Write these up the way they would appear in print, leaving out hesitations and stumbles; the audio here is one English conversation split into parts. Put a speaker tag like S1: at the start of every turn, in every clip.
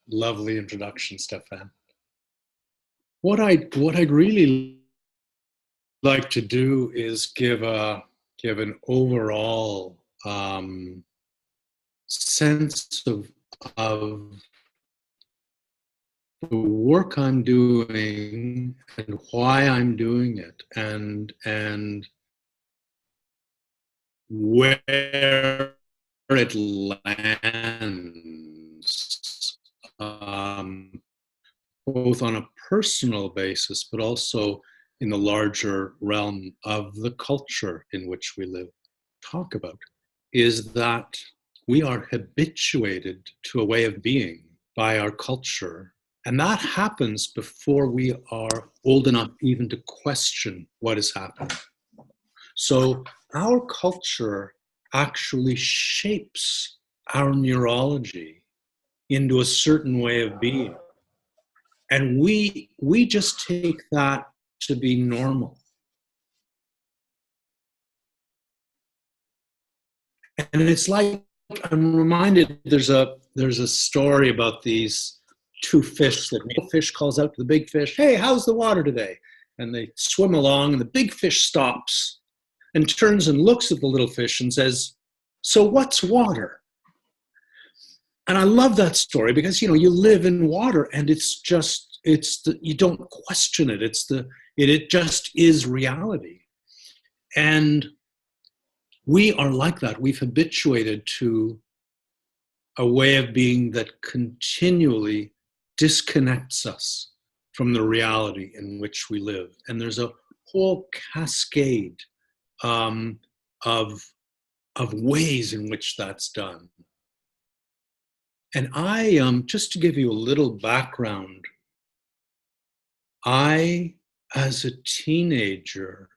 S1: Lovely introduction, Stefan. What I'd really like to do is give an overall sense of the work I'm doing and why I'm doing it, and where it lands, both on a personal basis, but also in the larger realm of the culture in which we live. Talk about is that we are habituated to a way of being by our culture. And that happens before we are old enough even to question what is happening. So our culture actually shapes our neurology into a certain way of being. And we just take that to be normal. And it's like, I'm reminded there's a story about these two fish. The little fish calls out to the big fish, "Hey, how's the water today?" And they swim along, and the big fish stops and turns and looks at the little fish and says, "So what's water?" And I love that story because, you live in water, and you don't question it. It just is reality. And we are like that. We've habituated to a way of being that continually disconnects us from the reality in which we live. And there's a whole cascade of ways in which that's done. And just to give you a little background, I, as a teenager,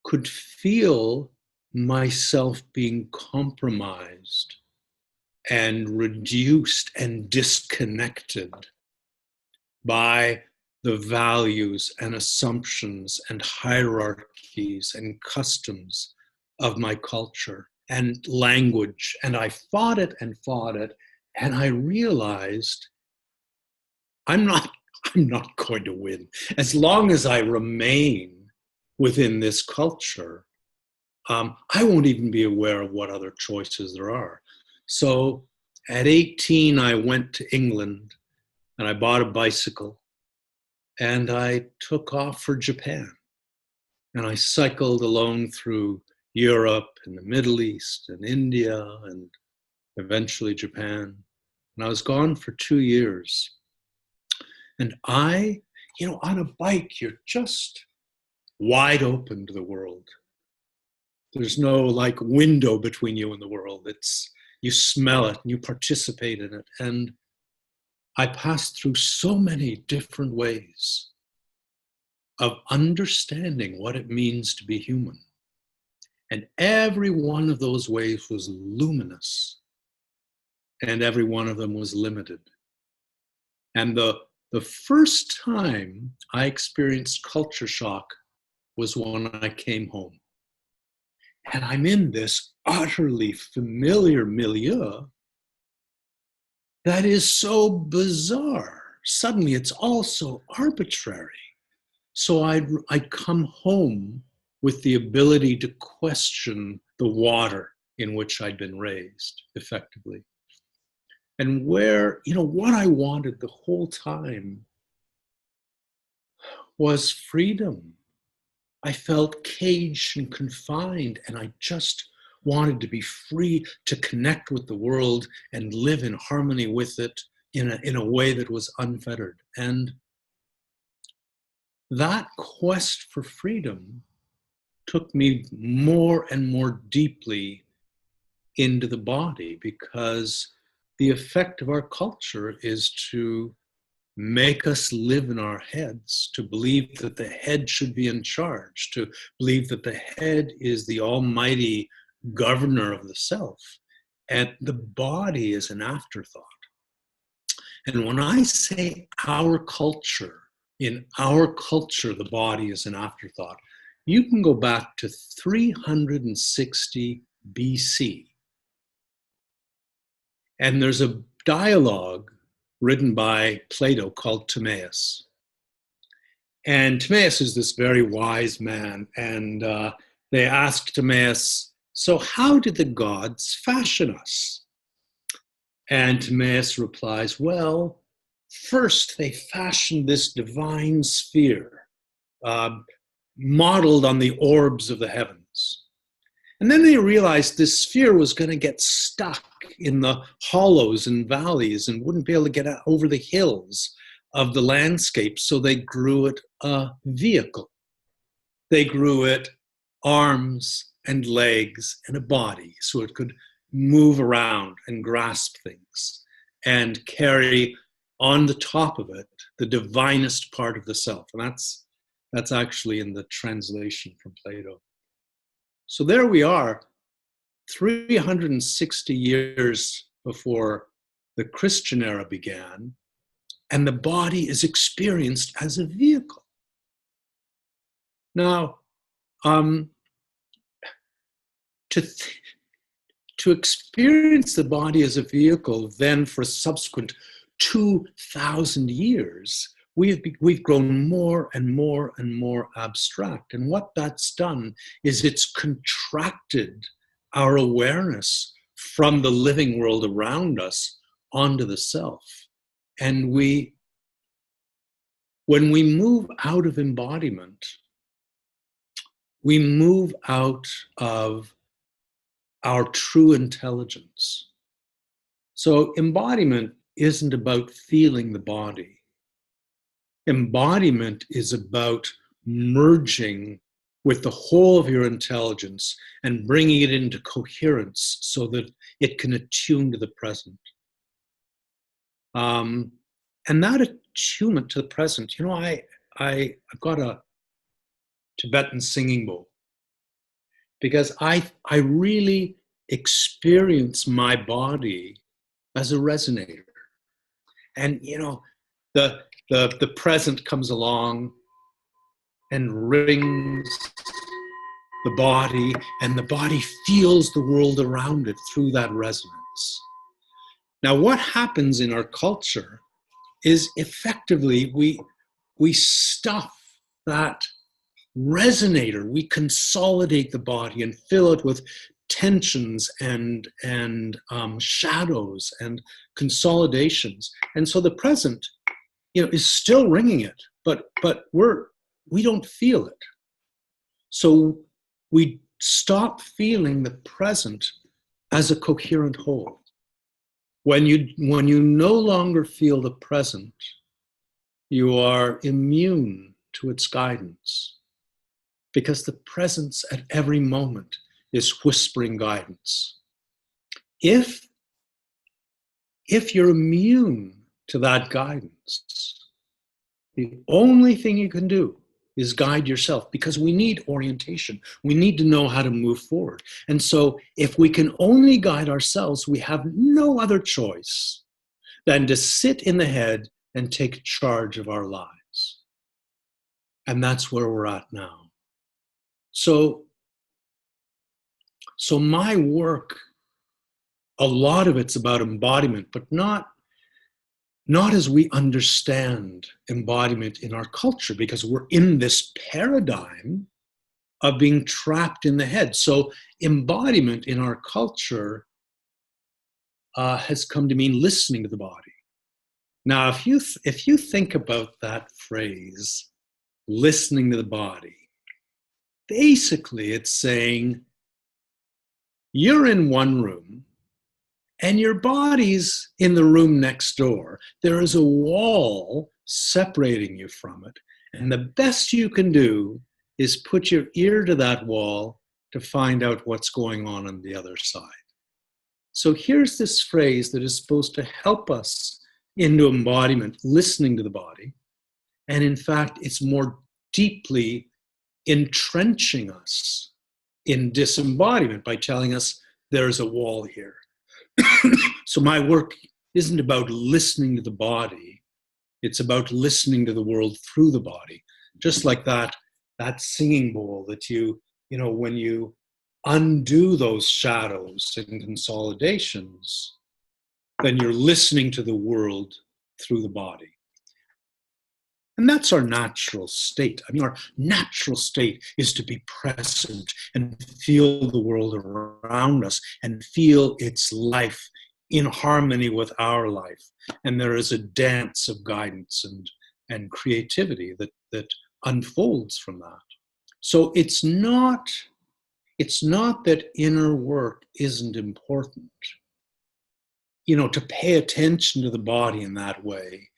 S1: could feel myself being compromised and reduced and disconnected by the values and assumptions and hierarchies and customs of my culture and language. And I fought it, and I realized I'm not going to win. As long as I remain within this culture, I won't even be aware of what other choices there are. So at 18, I went to England and I bought a bicycle and I took off for Japan. And I cycled alone through Europe and the Middle East and India and eventually Japan. And I was gone for 2 years. And on a bike, you're just wide open to the world. There's no window between you and the world. You smell it and you participate in it. And I passed through so many different ways of understanding what it means to be human. And every one of those ways was luminous. And every one of them was limited. And the first time I experienced culture shock was when I came home. And I'm in this utterly familiar milieu that is so bizarre. Suddenly it's all so arbitrary. So I'd come home with the ability to question the water in which I'd been raised, effectively. And what I wanted the whole time was freedom. I felt caged and confined, and I just wanted to be free to connect with the world and live in harmony with it in a way that was unfettered. And that quest for freedom took me more and more deeply into the body, because the effect of our culture is to make us live in our heads, to believe that the head should be in charge, to believe that the head is the almighty governor of the self, and the body is an afterthought. And when I say our culture, in our culture, the body is an afterthought, you can go back to 360 BC. And there's a dialogue written by Plato called Timaeus. And Timaeus is this very wise man. And they asked Timaeus, so how did the gods fashion us? And Timaeus replies, well, first they fashioned this divine sphere, modeled on the orbs of the heavens. And then they realized this sphere was going to get stuck in the hollows and valleys and wouldn't be able to get over the hills of the landscape, so they grew it a vehicle. They grew it arms and legs and a body, so it could move around and grasp things and carry on the top of it the divinest part of the self. And that's actually in the translation from Plato. So there we are, 360 years before the Christian era began, and the body is experienced as a vehicle. Now, to experience the body as a vehicle, then for subsequent 2,000 years, we've grown more and more and more abstract. And what that's done is it's contracted our awareness from the living world around us onto the self. And when we move out of embodiment, we move out of our true intelligence. So embodiment isn't about feeling the body. Embodiment is about merging with the whole of your intelligence and bringing it into coherence so that it can attune to the present. And that attunement to the present, I've got a Tibetan singing bowl because I really experience my body as a resonator. And, the present comes along and rings the body, and the body feels the world around it through that resonance. Now, what happens in our culture is effectively we stuff that resonator, we consolidate the body and fill it with tensions and shadows and consolidations. And so the present, is still ringing it, but we don't feel it. So we stop feeling the present as a coherent whole. When you no longer feel the present, you are immune to its guidance, because the presence at every moment is whispering guidance. If you're immune to that guidance, the only thing you can do is guide yourself, because we need orientation. We need to know how to move forward. And so if we can only guide ourselves, we have no other choice than to sit in the head and take charge of our lives. And that's where we're at now. So my work, a lot of it's about embodiment, but not as we understand embodiment in our culture, because we're in this paradigm of being trapped in the head. So embodiment in our culture has come to mean listening to the body. Now, if you think about that phrase, listening to the body, basically it's saying you're in one room and your body's in the room next door. There is a wall separating you from it. And the best you can do is put your ear to that wall to find out what's going on the other side. So here's this phrase that is supposed to help us into embodiment, listening to the body. And in fact, it's more deeply entrenching us in disembodiment by telling us there's a wall here. So my work isn't about listening to the body. It's about listening to the world through the body. Just like that singing bowl that when you undo those shadows and consolidations, then you're listening to the world through the body. And that's our natural state. I mean, our natural state is to be present and feel the world around us and feel its life in harmony with our life. And there is a dance of guidance and creativity that unfolds from that. So it's not that inner work isn't important. To pay attention to the body in that way.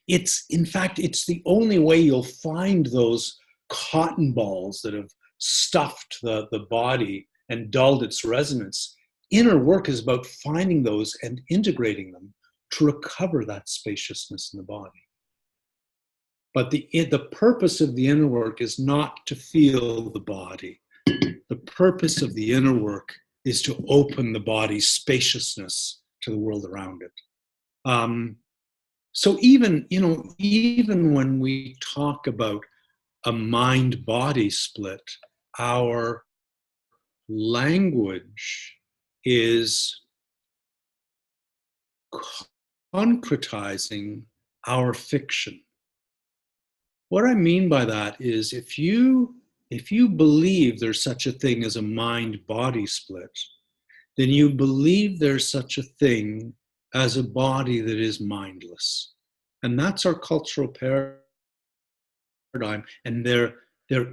S1: In fact, it's the only way you'll find those cotton balls that have stuffed the body and dulled its resonance. Inner work is about finding those and integrating them to recover that spaciousness in the body. But the purpose of the inner work is not to feel the body. The purpose of the inner work is to open the body's spaciousness to the world around it. So even when we talk about a mind-body split, our language is concretizing our fiction. What I mean by that is if you believe there's such a thing as a mind-body split, then you believe there's such a thing as a body that is mindless. And that's our cultural paradigm. And there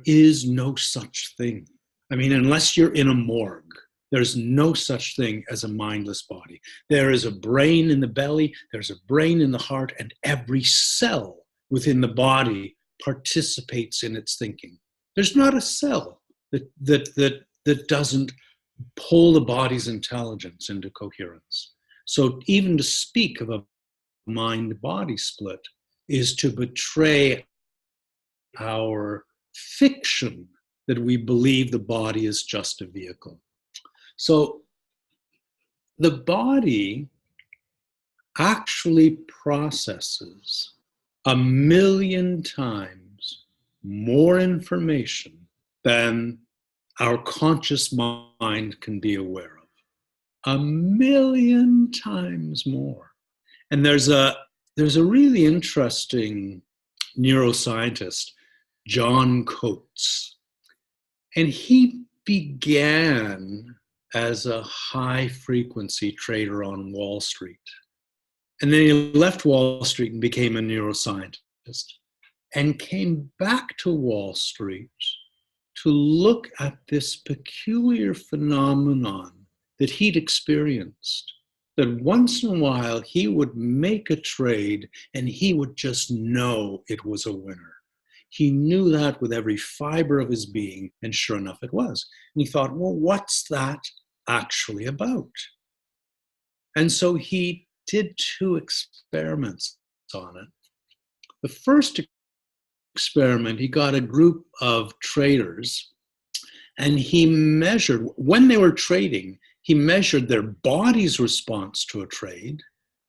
S1: is no such thing. I mean, unless you're in a morgue, there's no such thing as a mindless body. There is a brain in the belly, there's a brain in the heart, and every cell within the body participates in its thinking. There's not a cell that doesn't pull the body's intelligence into coherence. So even to speak of a mind-body split is to betray our fiction that we believe the body is just a vehicle. So the body actually processes 1,000,000 times more information than our conscious mind can be aware of. 1,000,000 times more. And there's a really interesting neuroscientist, John Coates, and he began as a high-frequency trader on Wall Street. And then he left Wall Street and became a neuroscientist and came back to Wall Street to look at this peculiar phenomenon that he'd experienced, that once in a while he would make a trade and he would just know it was a winner. He knew that with every fiber of his being, and sure enough it was. And he thought, well, what's that actually about? And so he did 2 experiments on it. The first experiment, he got a group of traders and he measured, when they were trading, he measured their body's response to a trade,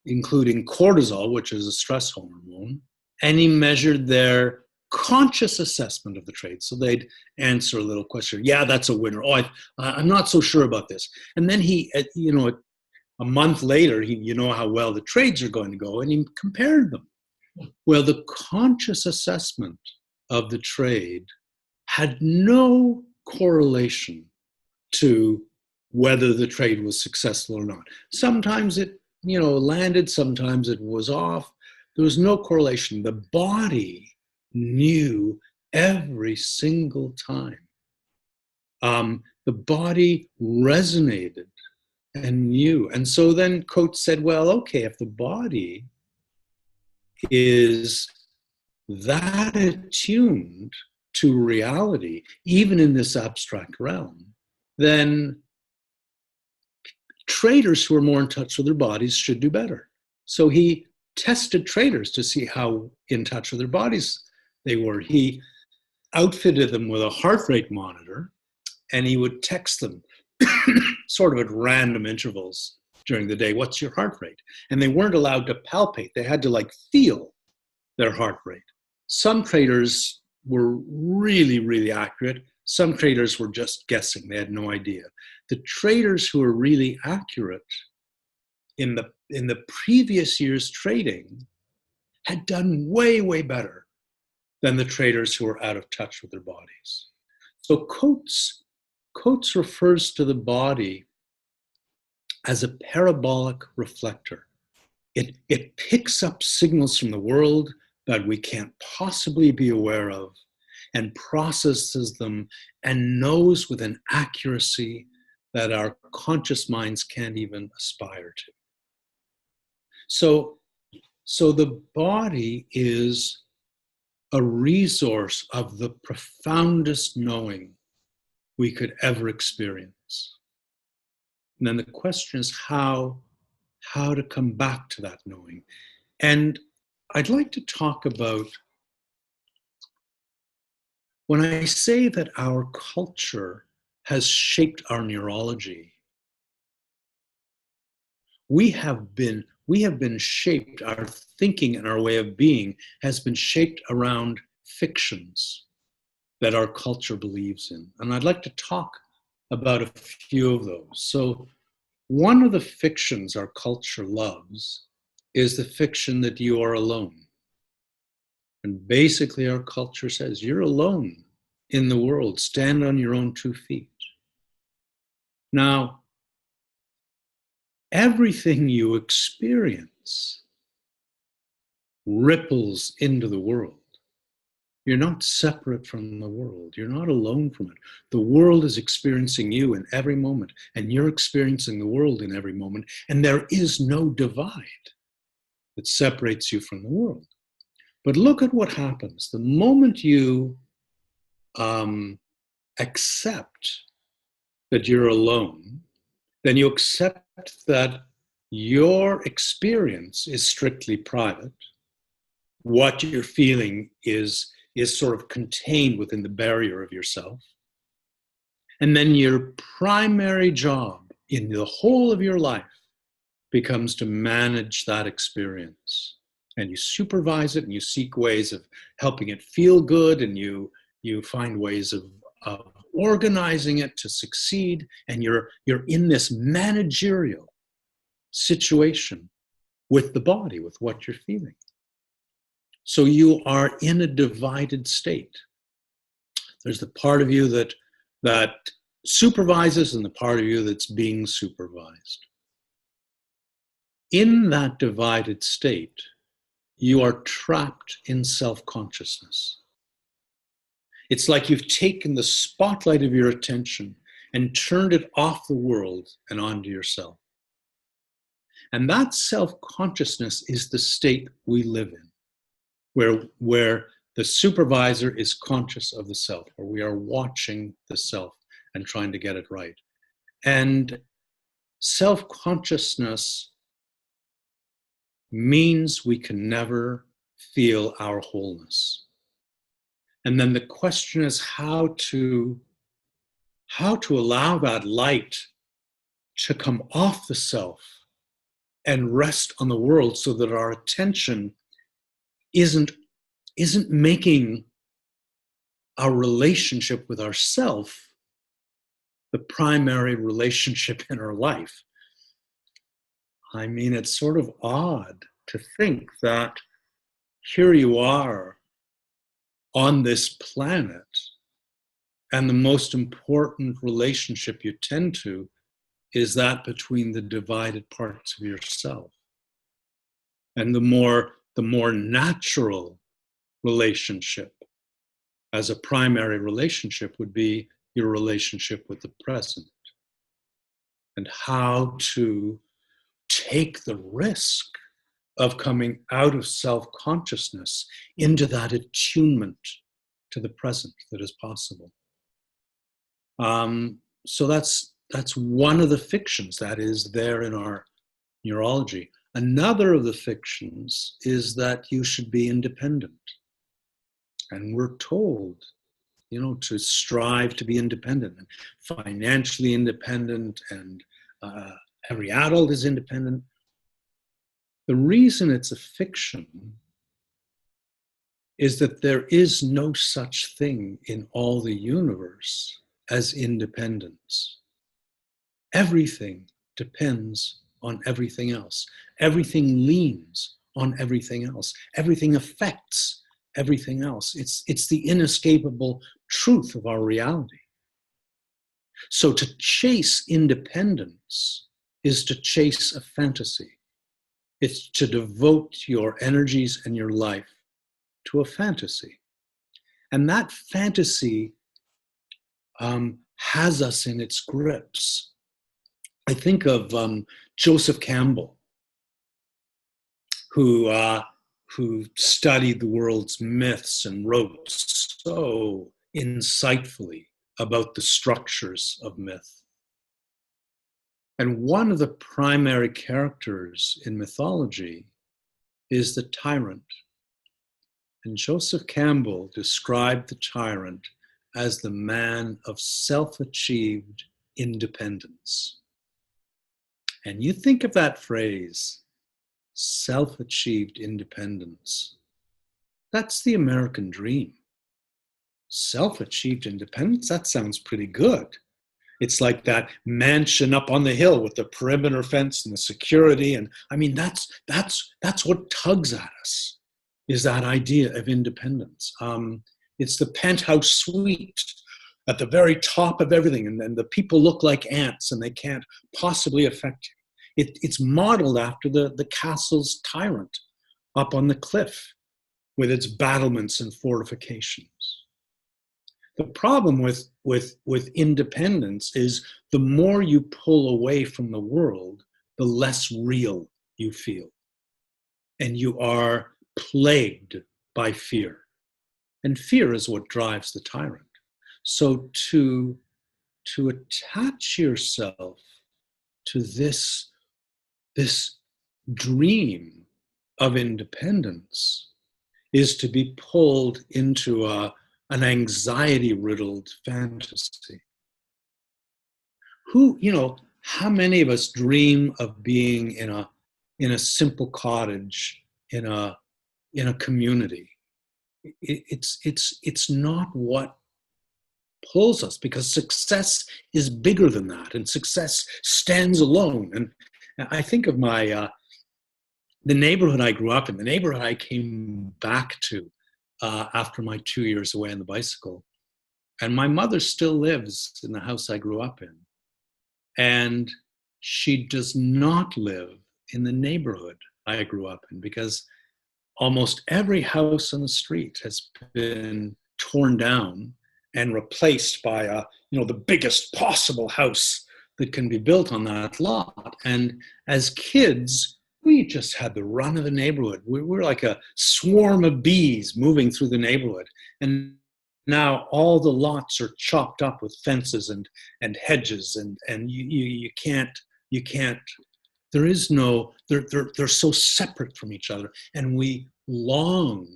S1: including cortisol, which is a stress hormone, and he measured their conscious assessment of the trade. So they'd answer a little question. Yeah, that's a winner. Oh, I'm not so sure about this. And then he, a month later, you know how well the trades are going to go, and he compared them. Well, the conscious assessment of the trade had no correlation to whether the trade was successful or not. Sometimes it, landed, sometimes it was off. There was no correlation. The body knew every single time. The body resonated and knew. And so then Coates said, well, okay, if the body is that attuned to reality, even in this abstract realm, then traders who are more in touch with their bodies should do better. So he tested traders to see how in touch with their bodies they were. He outfitted them with a heart rate monitor, and he would text them sort of at random intervals during the day, what's your heart rate? And they weren't allowed to palpate. They had to feel their heart rate. Some traders were really, really accurate. Some traders were just guessing. They had no idea. The traders who were really accurate in in the previous year's trading had done way, way better than the traders who were out of touch with their bodies. So Coates refers to the body as a parabolic reflector. It picks up signals from the world that we can't possibly be aware of and processes them and knows with an accuracy that our conscious minds can't even aspire to. So the body is a resource of the profoundest knowing we could ever experience. And then the question is how to come back to that knowing. And I'd like to talk about, when I say that our culture has shaped our neurology, we have been shaped, our thinking and our way of being has been shaped around fictions that our culture believes in. And I'd like to talk about a few of those. So one of the fictions our culture loves is the fiction that you are alone. And basically our culture says, you're alone in the world, stand on your own 2 feet. Now, everything you experience ripples into the world. You're not separate from the world. You're not alone from it. The world is experiencing you in every moment, and you're experiencing the world in every moment, and there is no divide that separates you from the world. But look at what happens. The moment you accept that you're alone, then you accept that your experience is strictly private. What you're feeling is sort of contained within the barrier of yourself. And then your primary job in the whole of your life becomes to manage that experience. And you supervise it and you seek ways of helping it feel good, and you find ways of organizing it to succeed. And you're in this managerial situation with the body, with what you're feeling. So you are in a divided state. There's the part of you that supervises and the part of you that's being supervised. In that divided state, you are trapped in self-consciousness. It's like you've taken the spotlight of your attention and turned it off the world and onto yourself. And that self-consciousness is the state we live in, where the supervisor is conscious of the self, or we are watching the self and trying to get it right. And self-consciousness means we can never feel our wholeness. And then the question is how to allow that light to come off the self and rest on the world, so that our attention isn't making our relationship with ourself the primary relationship in our life. I mean, it's sort of odd to think that here you are on this planet, and the most important relationship you tend to is that between the divided parts of yourself. And the more natural relationship as a primary relationship would be your relationship with the present, and how to take the risk of coming out of self-consciousness into that attunement to the present that is possible. So that's one of the fictions that is there in our neurology. Another of the fictions is that you should be independent. And we're told, to strive to be independent, and financially independent, and every adult is independent. The reason it's a fiction is that there is no such thing in all the universe as independence. Everything depends on everything else. Everything leans on everything else. Everything affects everything else. It's the inescapable truth of our reality. So to chase independence is to chase a fantasy. It's to devote your energies and your life to a fantasy. And that fantasy has us in its grips. I think of Joseph Campbell, who studied the world's myths and wrote so insightfully about the structures of myth. And one of the primary characters in mythology is the tyrant. And Joseph Campbell described the tyrant as the man of self-achieved independence. And you think of that phrase, self-achieved independence. That's the American dream. Self-achieved independence, that sounds pretty good. It's like that mansion up on the hill with the perimeter fence and the security. And I mean, that's what tugs at us, is that idea of independence. It's the penthouse suite at the very top of everything. And then the people look like ants and they can't possibly affect you. It's modeled after the castle's tyrant up on the cliff with its battlements and fortifications. The problem with independence is the more you pull away from the world, the less real you feel. And you are plagued by fear. And fear is what drives the tyrant. So to attach yourself to this dream of independence is to be pulled into an anxiety-riddled fantasy. How many of us dream of being in a simple cottage in a community? It's not what pulls us, because success is bigger than that, and success stands alone. And I think of the neighborhood I grew up in, the neighborhood I came back to after my 2 years away on the bicycle. And my mother still lives in the house I grew up in. And she does not live in the neighborhood I grew up in, because almost every house on the street has been torn down and replaced by the biggest possible house that can be built on that lot. And as kids, we just had the run of the neighborhood. We were like a swarm of bees moving through the neighborhood. And now all the lots are chopped up with fences and hedges, and you can't, there is no, they're so separate from each other. And we long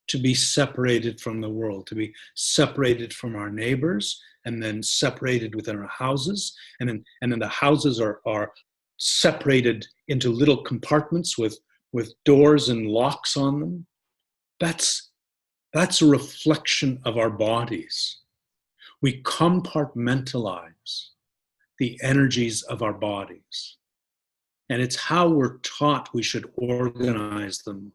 S1: to be separated from the world, to be separated from our neighbors, and then separated within our houses. And then the houses are separated into little compartments with doors and locks on them. That's a reflection of our bodies. We compartmentalize the energies of our bodies. And it's how we're taught we should organize them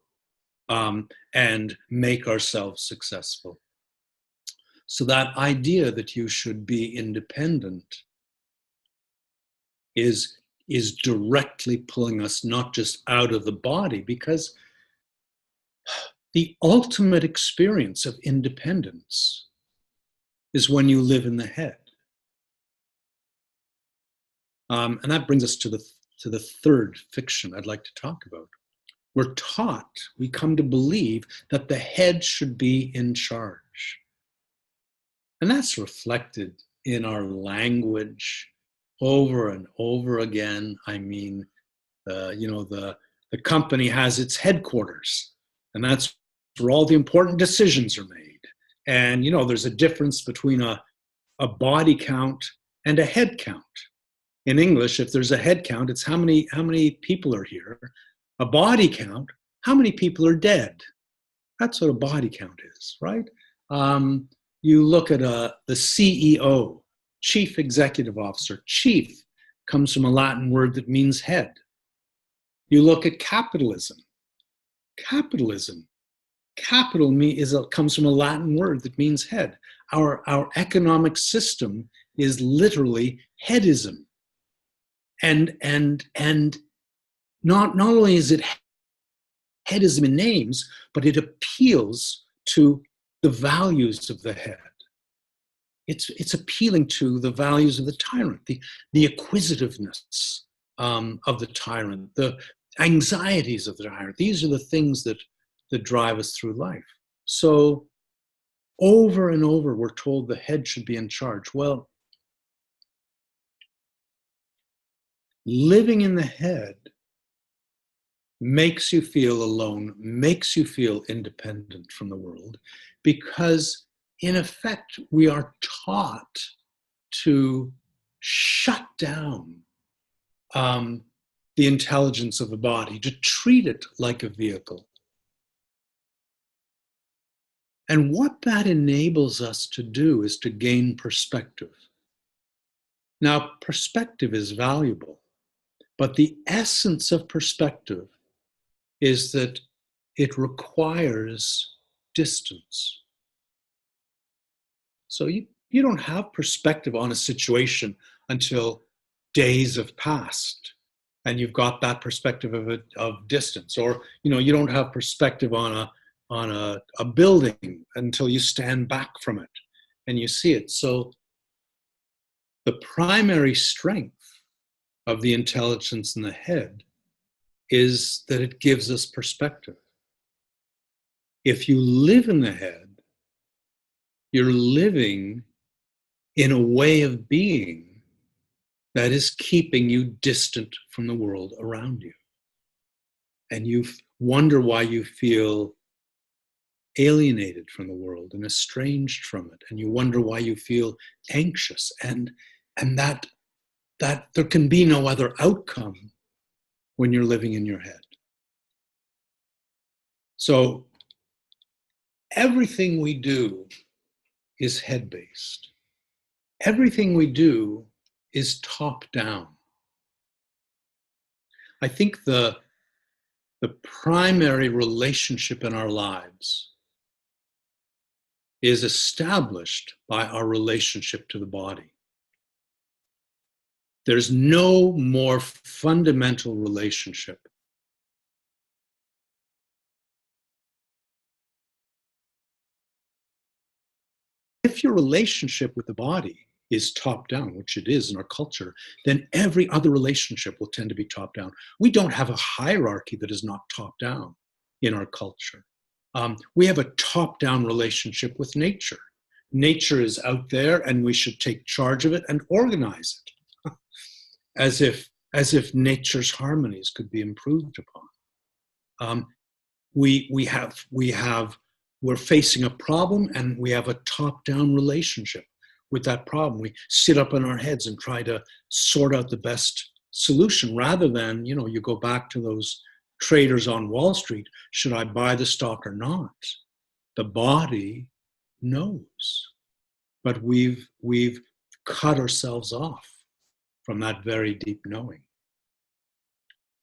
S1: and make ourselves successful. So that idea that you should be independent is directly pulling us not just out of the body, because the ultimate experience of independence is when you live in the head. And that brings us to the third fiction I'd like to talk about. We're taught, we come to believe that the head should be in charge. And that's reflected in our language over and over again. I mean, the company has its headquarters, and that's where all the important decisions are made. And, there's a difference between a body count and a head count. In English, if there's a head count, it's how many people are here. A body count, how many people are dead? That's what a body count is, right? You look at the CEO, Chief Executive Officer, Chief comes from a Latin word that means head. You look at capitalism. Capitalism. Capital comes from a Latin word that means head. Our economic system is literally headism. And not only is it headism in names, but it appeals to the values of the head. It's appealing to the values of the tyrant, the acquisitiveness of the tyrant, the anxieties of the tyrant. These are the things that drive us through life. So over and over, we're told the head should be in charge. Well, living in the head makes you feel alone, makes you feel independent from the world, because in effect, we are taught to shut down the intelligence of the body, to treat it like a vehicle. And what that enables us to do is to gain perspective. Now, perspective is valuable, but the essence of perspective is that it requires distance. So you don't have perspective on a situation until days have passed and you've got that perspective of distance. Or you don't have perspective on a building until you stand back from it and you see it. So the primary strength of the intelligence in the head is that it gives us perspective. If you live in the head, you're living in a way of being that is keeping you distant from the world around you. And you wonder why you feel alienated from the world and estranged from it. And you wonder why you feel anxious, and that there can be no other outcome when you're living in your head. So everything we do is head-based. Everything we do is top-down. I think the primary relationship in our lives is established by our relationship to the body. There's no more fundamental relationship. If your relationship with the body is top down, which it is in our culture, then every other relationship will tend to be top down. We don't have a hierarchy that is not top down in our culture. We have a top down relationship with nature. Nature is out there and we should take charge of it and organize it as if nature's harmonies could be improved upon. We're facing a problem and we have a top-down relationship with that problem. We sit up in our heads and try to sort out the best solution, rather than, you go back to those traders on Wall Street. Should I buy the stock or not? The body knows, but we've cut ourselves off from that very deep knowing.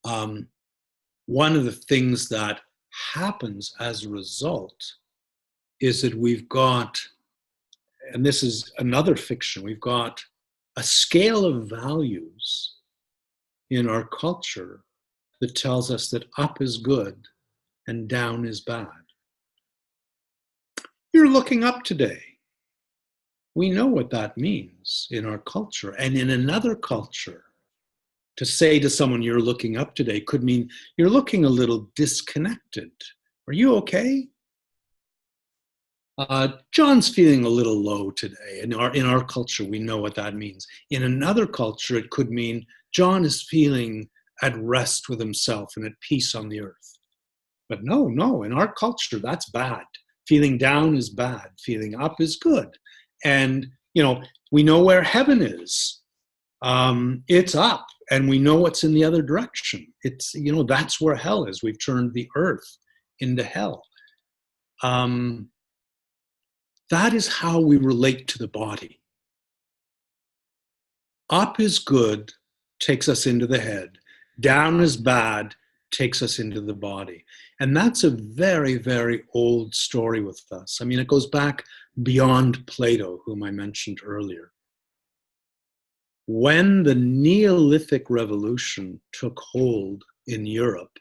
S1: One of the things that happens as a result is that we've got, and this is another fiction, we've got a scale of values in our culture that tells us that up is good and down is bad. You're looking up today. We know what that means in our culture. And in another culture, to say to someone you're looking up today could mean you're looking a little disconnected. Are you okay? John's feeling a little low today. In our culture, we know what that means. In another culture, it could mean John is feeling at rest with himself and at peace on the earth. But no, in our culture, that's bad. Feeling down is bad. Feeling up is good. And, we know where heaven is. It's up, and we know what's in the other direction. It's, that's where hell is. We've turned the earth into hell. That is how we relate to the body. Up is good, takes us into the head. Down is bad, takes us into the body. And that's a very, very old story with us. I mean, it goes back beyond Plato, whom I mentioned earlier. When the Neolithic Revolution took hold in Europe,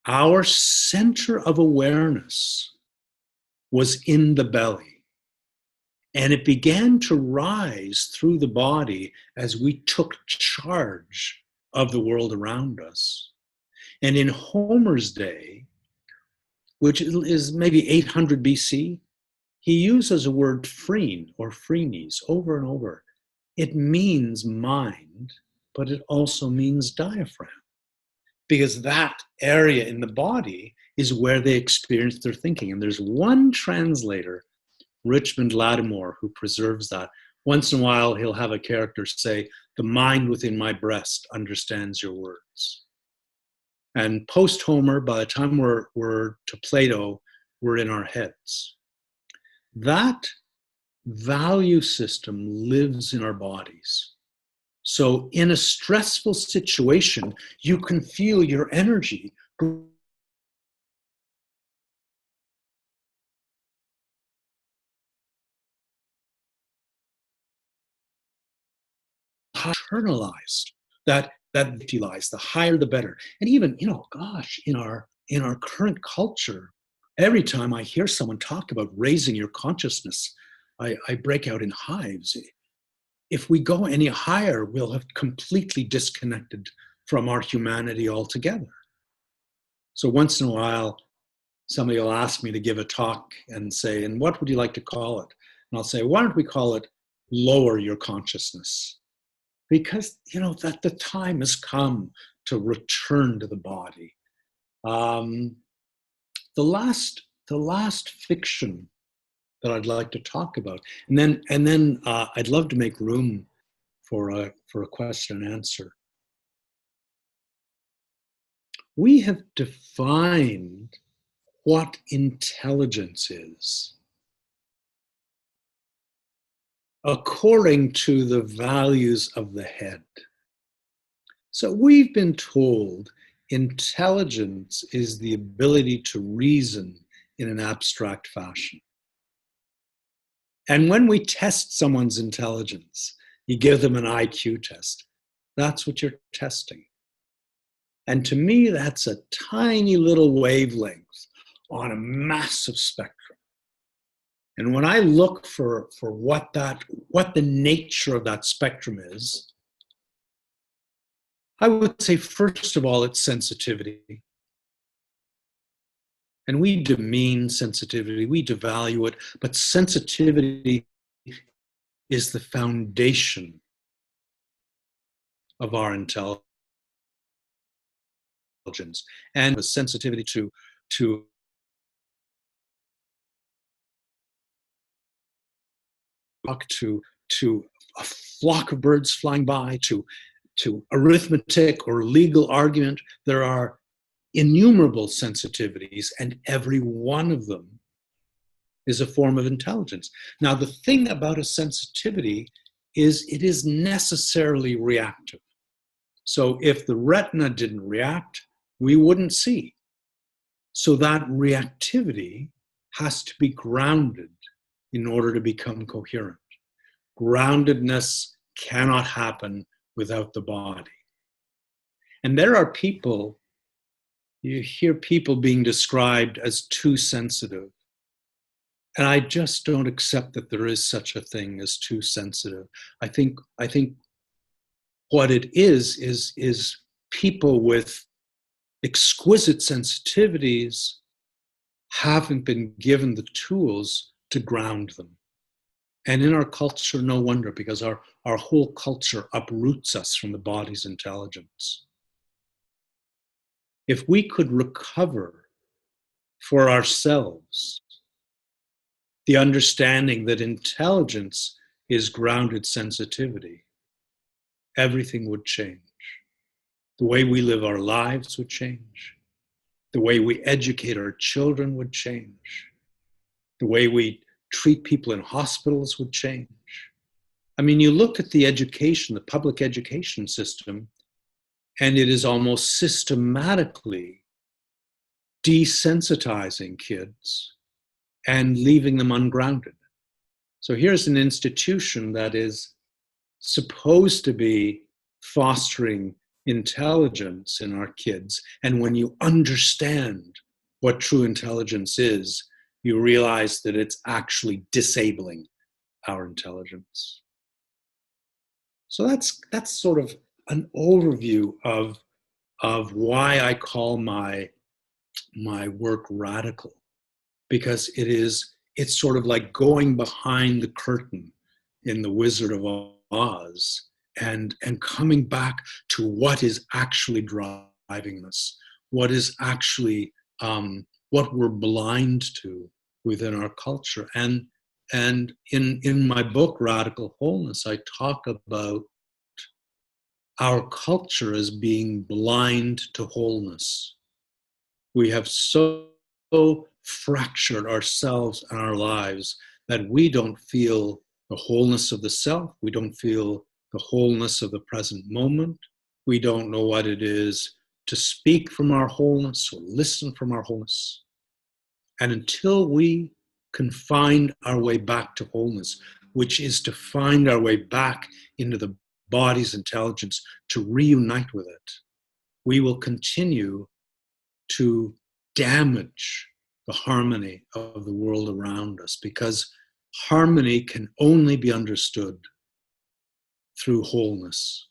S1: our center of awareness was in the belly. And it began to rise through the body as we took charge of the world around us. And in Homer's day, which is maybe 800 BC, he uses a word phrene or phrenes over and over. It means mind, but it also means diaphragm, because that area in the body is where they experience their thinking. And there's one translator, Richmond Lattimore, who preserves that. Once in a while, he'll have a character say, "The mind within my breast understands your words." And post-Homer, by the time we're to Plato, we're in our heads. That value system lives in our bodies. So in a stressful situation, you can feel your energy internalized, that utilize, the higher the better. And even, gosh, in our current culture, every time I hear someone talk about raising your consciousness, I break out in hives. If we go any higher, we'll have completely disconnected from our humanity altogether. So once in a while, somebody will ask me to give a talk and say, "And what would you like to call it?" And I'll say, "Why don't we call it lower your consciousness?" Because, that the time has come to return to the body. The last fiction that I'd like to talk about, and then I'd love to make room for a question and answer. We have defined what intelligence is according to the values of the head. So we've been told intelligence is the ability to reason in an abstract fashion. And when we test someone's intelligence, you give them an IQ test. That's what you're testing. And to me, that's a tiny little wavelength on a massive spectrum. And when I look for what the nature of that spectrum is, I would say, first of all, it's sensitivity. And we demean sensitivity, we devalue it, but sensitivity is the foundation of our intelligence. And the sensitivity to a flock of birds flying by, to arithmetic or legal argument. There are innumerable sensitivities, and every one of them is a form of intelligence. Now, the thing about a sensitivity is it is necessarily reactive. So if the retina didn't react, we wouldn't see. So that reactivity has to be grounded in order to become coherent. Groundedness cannot happen without the body. And there are people, you hear people being described as too sensitive. And I just don't accept that there is such a thing as too sensitive. I think what it is people with exquisite sensitivities haven't been given the tools to ground them. And in our culture, no wonder, because our whole culture uproots us from the body's intelligence. If we could recover for ourselves the understanding that intelligence is grounded sensitivity, everything would change. The way we live our lives would change. The way we educate our children would change. The way we treat people in hospitals would change. I mean, you look at the education, the public education system, and it is almost systematically desensitizing kids and leaving them ungrounded. So here's an institution that is supposed to be fostering intelligence in our kids. And when you understand what true intelligence is, you realize that it's actually disabling our intelligence. So that's sort of an overview of why I call my work radical, because it's sort of like going behind the curtain in The Wizard of Oz and coming back to what is actually driving us, what is actually what we're blind to within our culture. And in my book Radical Wholeness, I talk about our culture as being blind to wholeness. We have so fractured ourselves and our lives that we don't feel the wholeness of the self. We don't feel the wholeness of the present moment. We don't know what it is to speak from our wholeness or listen from our wholeness. And until we can find our way back to wholeness, which is to find our way back into the body's intelligence, to reunite with it, we will continue to damage the harmony of the world around us, because harmony can only be understood through wholeness.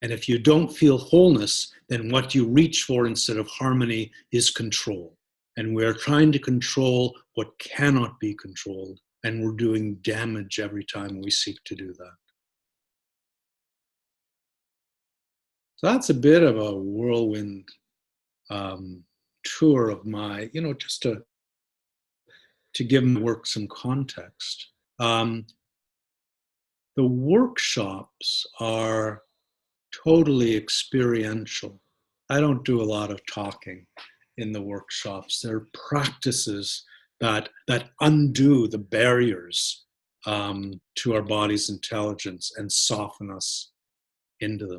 S1: And if you don't feel wholeness, then what you reach for instead of harmony is control. And we're trying to control what cannot be controlled. And we're doing damage every time we seek to do that. So that's a bit of a whirlwind tour of my, just to give my work some context. The workshops are totally experiential. I don't do a lot of talking in the workshops. They're practices that undo the barriers to our body's intelligence and soften us into them.